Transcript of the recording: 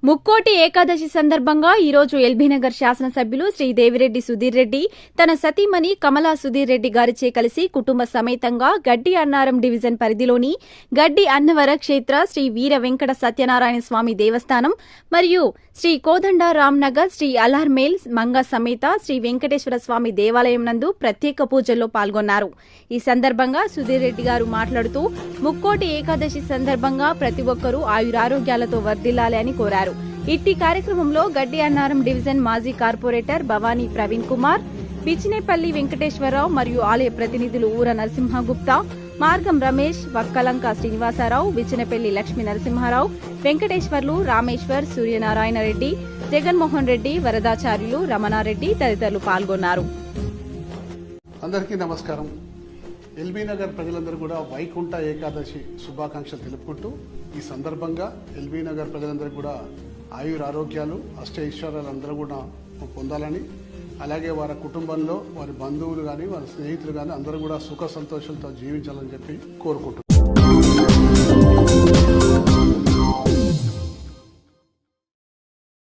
ముక్కోటి ఏకాదశి సందర్భంగా ఈరోజు ఎల్బీనగర్ శాసనసభ్యులు శ్రీ దేవిరెడ్డి సుధీర్ రెడ్డి తన సతీమణి కమలా సుధీర్ రెడ్డి గారిచే కలిసి కుటుంబ సమేతంగా గడ్డి అన్నారం డివిజన్ పరిధిలోని గడ్డి అన్నవర క్షేత్ర శ్రీ వీర వెంకట సత్యనారాయణ స్వామి దేవస్థానం మరియు శ్రీ కోదండ రామ్నగర్ శ్రీ అల్లార్మేల్ మంగ సమేత శ్రీ వెంకటేశ్వర స్వామి దేవాలయం నందు ప్రత్యేక పూజల్లో పాల్గొన్నారు. ఈ సందర్భంగా సుధీర్ రెడ్డి గారు మాట్లాడుతూ ముక్కోటి ఏకాదశి సందర్భంగా ప్రతి ఒక్కరూ ఆయురారోగ్యాలతో వర్ధిల్లాలి అని కోరారు. ఇట్టి కార్యక్రమంలో గడ్డి అన్నారం డివిజన్ మాజీ కార్పొరేటర్ భవానీ ప్రవీణ్ కుమార్, పిచ్చినేపల్లి వెంకటేశ్వరరావు మరియు ఆలయ ప్రతినిధులు ఊర నరసింహగుప్తా, మార్గం రమేష్, వక్కలంక శ్రీనివాసరావు, బిచ్చినపల్లి లక్ష్మీ నరసింహారావు, వెంకటేశ్వర్లు, రామేశ్వర్, సూర్యనారాయణ రెడ్డి, జగన్మోహన్ రెడ్డి, వరదాచార్యులు, రమణారెడ్డి తదితరులు పాల్గొన్నారు. అందరికీ నమస్కారం. ఎల్బీనగర్ ప్రజలందరూ కూడా వైకుంఠ ఏకాదశి శుభాకాంక్షలు తెలుపుకుంటూ ఈ సందర్భంగా ఎల్బీనగర్ ప్రజలందరూ కూడా ఆయురారోగ్యాలు అష్టైశ్వర్యాలు అందరూ కూడా పొందాలని, అలాగే వారి కుటుంబంలో వారి బంధువులు కానీ వారి స్నేహితులు కానీ అందరూ కూడా సుఖ సంతోషాలతో జీవించాలని చెప్పి కోరుకుంటున్నాను.